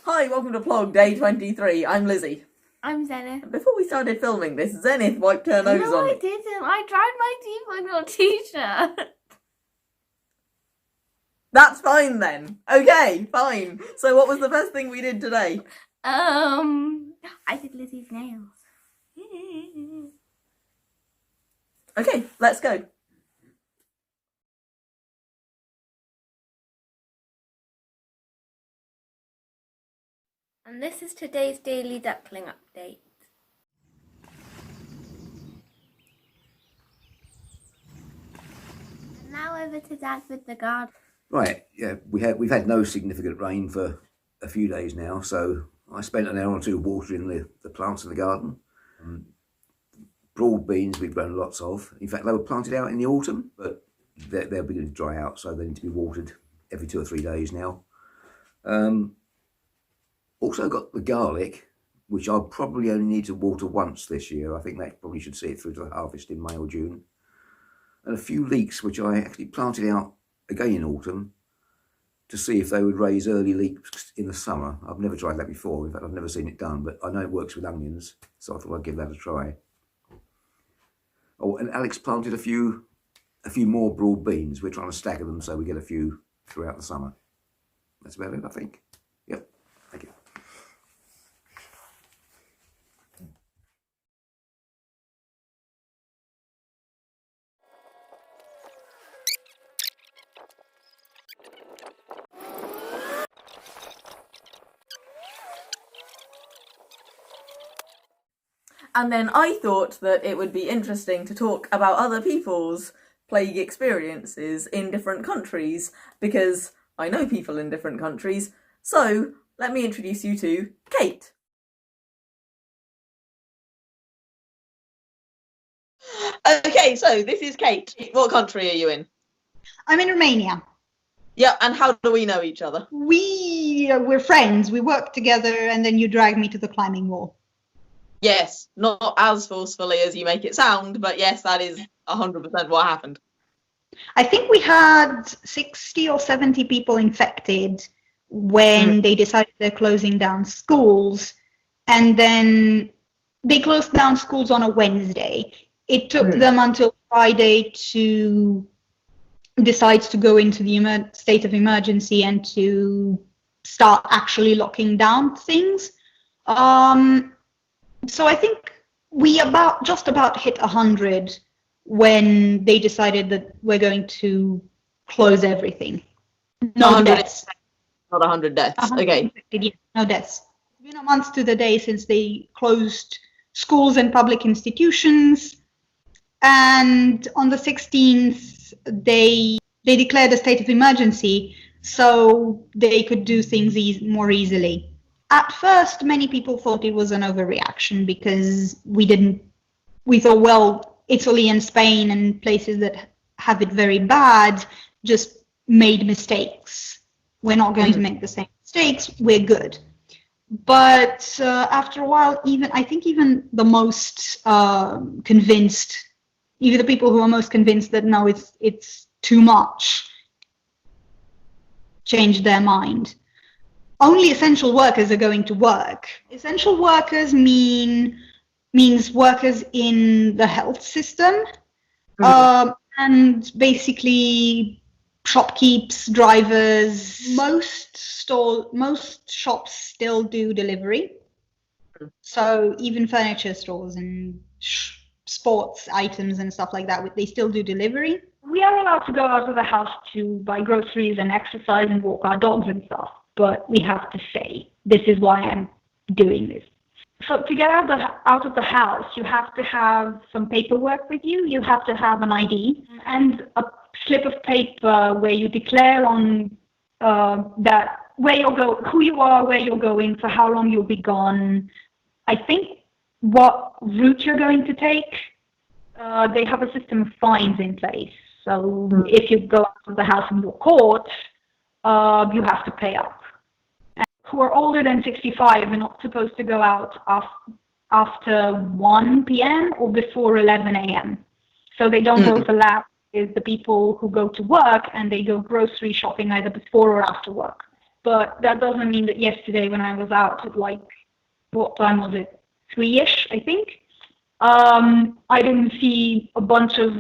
Hi, welcome to Plog, day 23. I'm Lizzy. I'm Zenith. Before we started filming this, Zenith wiped her nose No, on I me. didn't. I dried my teeth on your t-shirt. That's fine then. Okay, fine. So what was the first thing we did today? I did Lizzy's nails. Okay, let's go. And this is today's daily duckling update. And now over to Dad with the garden. Right, yeah, we've had no significant rain for a few days now, so I spent an hour or two watering the plants in the garden. Broad beans we've grown lots of. In fact, they were planted out in the autumn, but they're beginning to dry out, so they need to be watered every 2 or 3 days now. Also got the garlic, which I'll probably only need to water once this year. I think that probably should see it through to the harvest in May or June. And a few leeks, which I actually planted out again in autumn to see if they would raise early leeks in the summer. I've never tried that before. In fact, I've never seen it done, but I know it works with onions, so I thought I'd give that a try. Oh, and Alex planted a few more broad beans. We're trying to stagger them so we get a few throughout the summer. That's about it, I think. Yep, thank you. And then I thought that it would be interesting to talk about other people's plague experiences in different countries, because I know people in different countries. So let me introduce you to Kate. Okay, so this is Kate. What country are you in? I'm in Romania. Yeah, and how do we know each other? We're friends. We work together, and then you drag me to the climbing wall. Yes, not as forcefully as you make it sound, but yes, that is 100% what happened. I think we had 60 or 70 people infected when they decided they're closing down schools, and then they closed down schools on a Wednesday. It took them until Friday to decide to go into the state of emergency and to start actually locking down things. So I think we just about hit 100 when they decided that we're going to close everything. No deaths. Not 100 deaths. Okay. No deaths. It's been a month to the day since they closed schools and public institutions. And on the 16th, they declared a state of emergency so they could do things more easily. At first, many people thought it was an overreaction because we thought, well, Italy and Spain and places that have it very bad just made mistakes. We're not going to make the same mistakes. We're good. But after a while, I think even the most convinced, even the people who are most convinced that no, it's too much, changed their mind. Only essential workers are going to work. Essential workers means workers in the health system, and basically shopkeepers, drivers. Most shops still do delivery. So even furniture stores and sports items and stuff like that, they still do delivery. We are allowed to go out of the house to buy groceries and exercise and walk our dogs and stuff, but we have to say, this is why I'm doing this. So to get out of the house, you have to have some paperwork with you. You have to have an ID and a slip of paper where you declare on that where you'll go, who you are, where you're going, for how long you'll be gone. I think what route you're going to take. They have a system of fines in place. So if you go out of the house and you're caught, you have to pay up. And who are older than 65 are not supposed to go out after 1 p.m. or before 11 a.m. So they don't overlap with the people who go to work and they go grocery shopping either before or after work. but that doesn't mean that yesterday when I was out at like, what time was it? 3-ish, I think. I didn't see a bunch of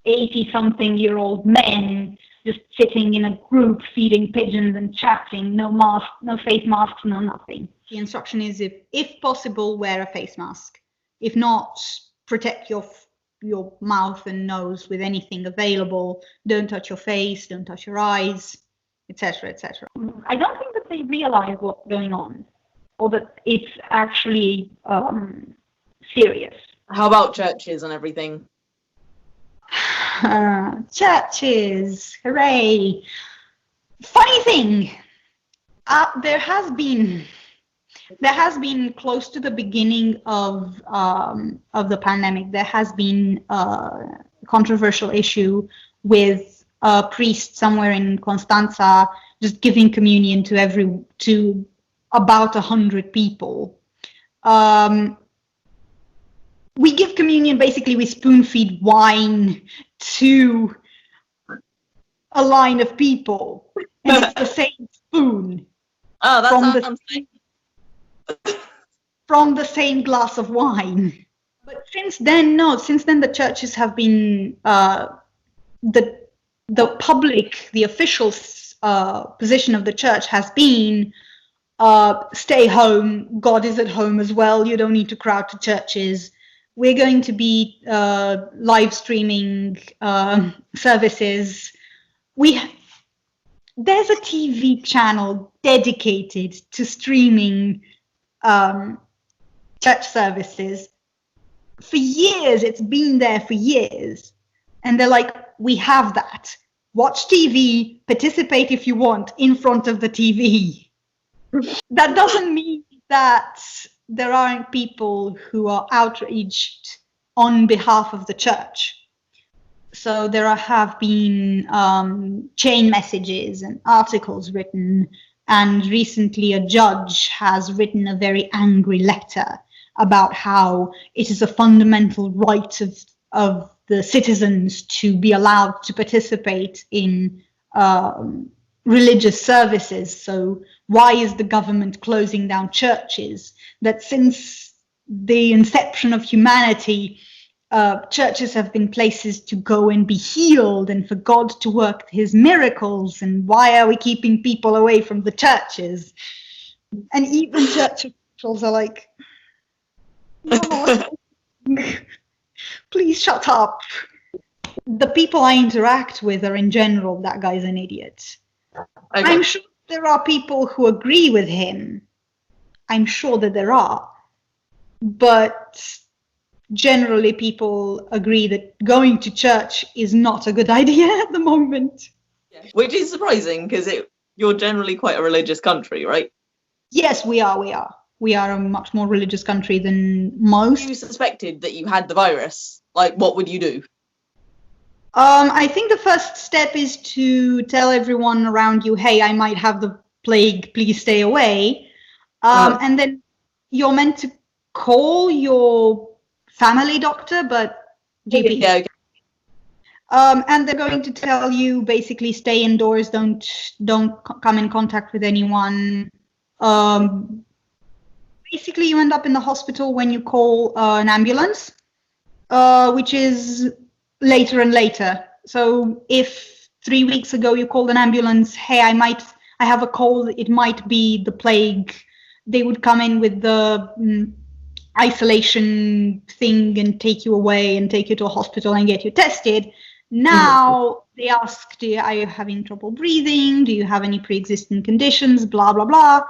80-something-year-old men just sitting in a group feeding pigeons and chatting, no mask, no face masks, no nothing. The instruction is if possible, wear a face mask. If not, protect your mouth and nose with anything available. Don't touch your face, don't touch your eyes, etc., etc. I don't think that they realize what's going on, or that it's actually serious. How about churches and everything? Churches, hooray! Funny thing, there has been close to the beginning of the pandemic, there has been a controversial issue with a priest somewhere in Constanza just giving communion to about 100 people. We give communion basically, we spoon feed wine to a line of people, and it's the same spoon. Oh, that sounds from the same glass of wine. But since then the churches have been the public, the official position of the church has been stay home. God is at home as well. You don't need to crowd to churches. We're going to be live streaming services. There's a TV channel dedicated to streaming church services. For years, it's been there for years. And they're like, we have that. Watch TV, participate if you want, in front of the TV. That doesn't mean that there aren't people who are outraged on behalf of the church. So there have been chain messages and articles written, and recently a judge has written a very angry letter about how it is a fundamental right of the citizens to be allowed to participate in religious services. So why is the government closing down churches? That since the inception of humanity, churches have been places to go and be healed and for God to work his miracles. And why are we keeping people away from the churches? And even church officials are like, no, please shut up. The people I interact with are in general, that guy's an idiot. Okay. I'm sure there are people who agree with him. I'm sure that there are. But generally people agree that going to church is not a good idea at the moment. Yeah. Which is surprising because you're generally quite a religious country, right? Yes, we are. We are a much more religious country than most. If you suspected that you had the virus, like, what would you do? I think the first step is to tell everyone around you, hey, I might have the plague, please stay away. And then you're meant to call your family doctor, but GP. Yeah, okay. And they're going to tell you basically stay indoors, don't come in contact with anyone. Basically, you end up in the hospital when you call an ambulance, which is later and later. So if 3 weeks ago you called an ambulance, hey, I have a cold, it might be the plague, they would come in with the isolation thing and take you away and take you to a hospital and get you tested. Now they ask, are you having trouble breathing? Do you have any pre-existing conditions? Blah, blah, blah.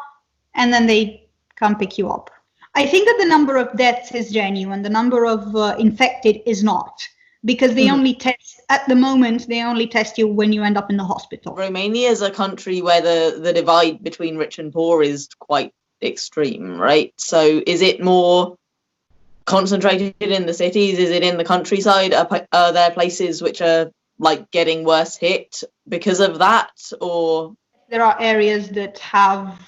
And then they come pick you up. I think that the number of deaths is genuine. The number of infected is not. Because they only test, at the moment, they only test you when you end up in the hospital. Romania is a country where the divide between rich and poor is quite extreme, right? So is it more concentrated in the cities? Is it in the countryside? Are there places which are like getting worse hit because of that? Or there are areas that have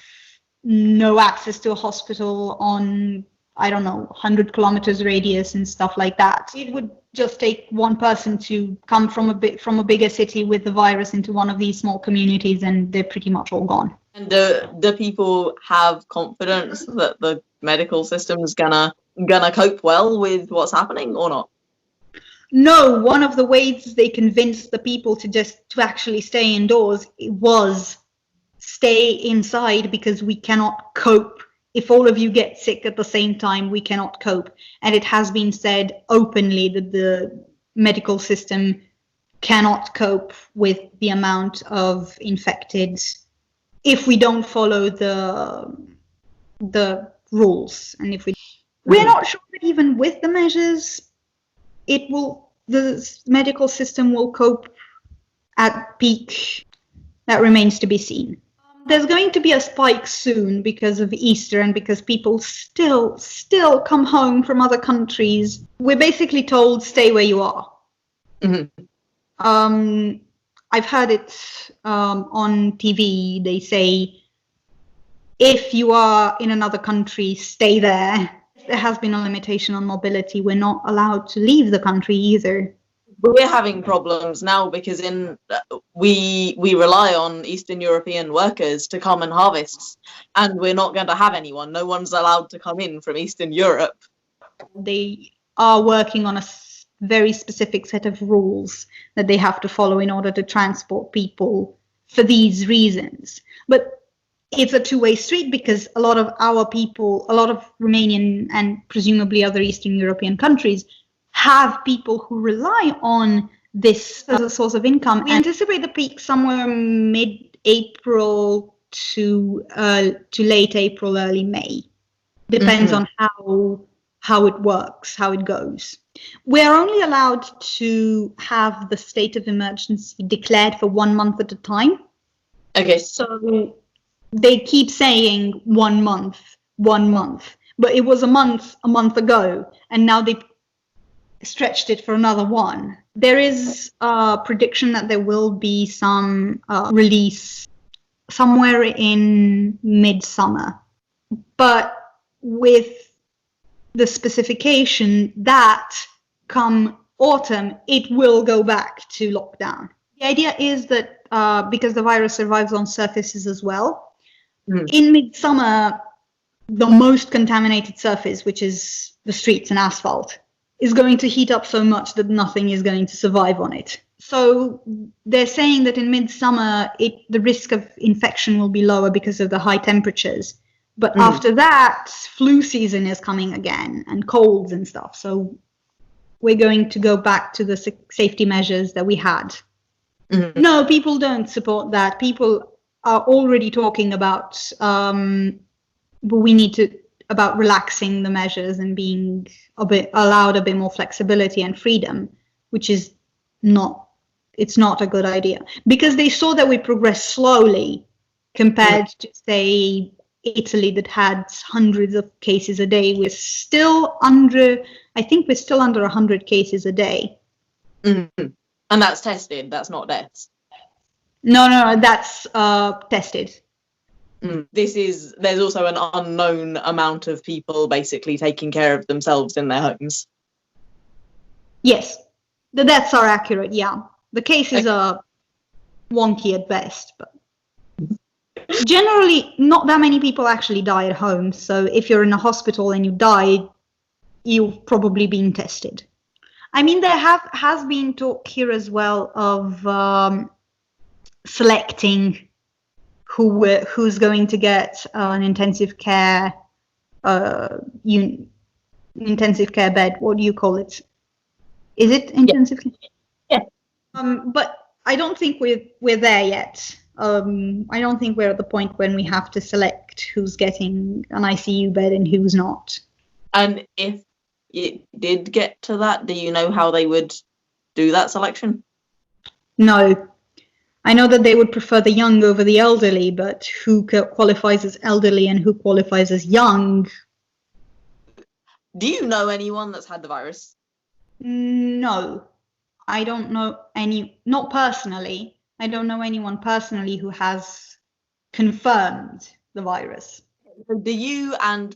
no access to a hospital on I don't know, 100 kilometers radius and stuff like that. It would just take one person to come from a bigger city with the virus into one of these small communities, and they're pretty much all gone. And do people have confidence that the medical system's gonna cope well with what's happening or not? No, one of the ways they convinced the people to actually stay indoors was stay inside because we cannot cope. If all of you get sick at the same time, we cannot cope. And it has been said openly that the medical system cannot cope with the amount of infected if we don't follow the rules. And if we're not sure that even with the measures, the medical system will cope at peak. That remains to be seen. There's going to be a spike soon because of Easter and because people still come home from other countries. We're basically told, stay where you are. Mm-hmm. I've heard it on TV. They say, if you are in another country, stay there. There has been a limitation on mobility. We're not allowed to leave the country either. We're having problems now because we rely on Eastern European workers to come and harvest, and we're not going to have anyone. No one's allowed to come in from Eastern Europe. They are working on a very specific set of rules that they have to follow in order to transport people for these reasons. But it's a two-way street because a lot of our people, a lot of Romanian and presumably other Eastern European countries have people who rely on this as a source of income. We anticipate the peak somewhere mid-April to late April, early May. Depends on how it works, how it goes. We're only allowed to have the state of emergency declared for 1 month at a time. Okay. So they keep saying 1 month, but it was a month ago, and now they stretched it for another one. There is a prediction that there will be some release somewhere in midsummer, but with the specification that come autumn, it will go back to lockdown. The idea is that because the virus survives on surfaces as well, in midsummer, the most contaminated surface, which is the streets and asphalt, is going to heat up so much that nothing is going to survive on it. So they're saying that in midsummer, the risk of infection will be lower because of the high temperatures. But after that, flu season is coming again and colds and stuff. So we're going to go back to the safety measures that we had. No, people don't support that. People are already talking about about relaxing the measures and being allowed a bit more flexibility and freedom, which is not a good idea because they saw that we progressed slowly compared to, say, Italy that had hundreds of cases a day. I think we're still under 100 cases a day. And that's tested, that's not deaths. No, that's tested. There's also an unknown amount of people basically taking care of themselves in their homes. Yes, the deaths are accurate, yeah. The cases are wonky at best, but generally not that many people actually die at home. So if you're in a hospital and you die, you've probably been tested. I mean, there has been talk here as well of selecting who's going to get an intensive care bed. What do you call it? Is it intensive care? Yeah. But I don't think we're there yet. I don't think we're at the point when we have to select who's getting an ICU bed and who's not. And if it did get to that, do you know how they would do that selection? No. I know that they would prefer the young over the elderly, but who qualifies as elderly and who qualifies as young? Do you know anyone that's had the virus? No. I don't know not personally. I don't know anyone personally who has confirmed the virus. Do you and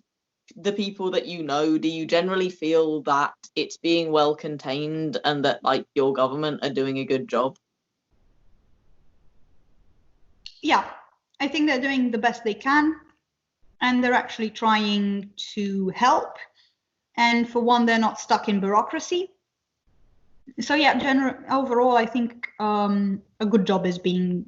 the people that you know, do you generally feel that it's being well contained and that like your government are doing a good job? Yeah, I think they're doing the best they can, and they're actually trying to help. And for one, they're not stuck in bureaucracy. So yeah, overall, I think a good job is being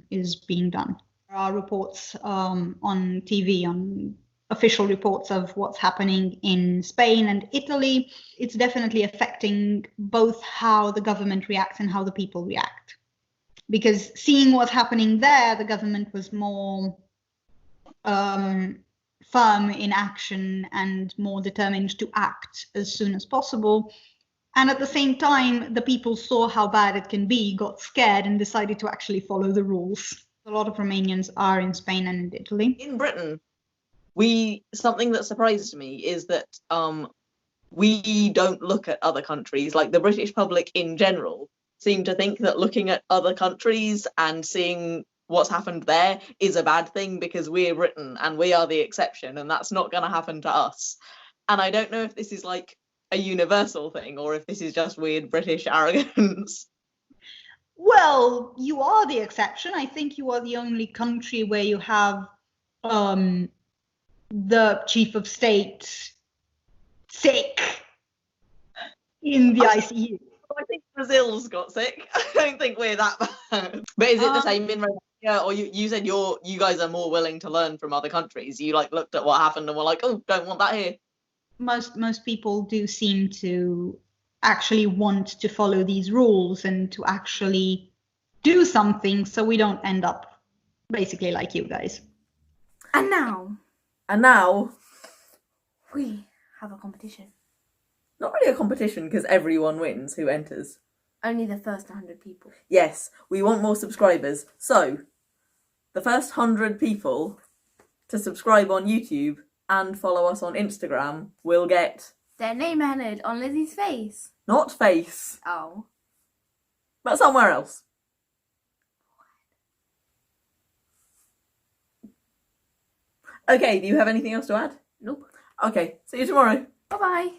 done. There are reports on TV, on official reports of what's happening in Spain and Italy. It's definitely affecting both how the government reacts and how the people react. Because seeing what's happening there, the government was more firm in action and more determined to act as soon as possible. And at the same time, the people saw how bad it can be, got scared, and decided to actually follow the rules. A lot of Romanians are in Spain and in Italy. In Britain, something that surprises me is that we don't look at other countries. Like the British public in general seem to think that looking at other countries and seeing what's happened there is a bad thing because we're Britain and we are the exception, and that's not going to happen to us. And I don't know if this is like a universal thing or if this is just weird British arrogance. Well, you are the exception. I think you are the only country where you have the chief of state sick in the ICU. I think Brazil's got sick. I don't think we're that bad. But is it the same in Romania? Or you said you guys are more willing to learn from other countries. You like looked at what happened and were like, oh, don't want that here. Most people do seem to actually want to follow these rules and to actually do something so we don't end up basically like you guys. And now we have a competition. Not really a competition because everyone wins who enters. Only the first 100 people. Yes, we want more subscribers. So, the first 100 people to subscribe on YouTube and follow us on Instagram will get... their name entered on Lizzie's face. Not face, Oh. but somewhere else. Okay, do you have anything else to add? Nope. Okay, see you tomorrow. Bye-bye.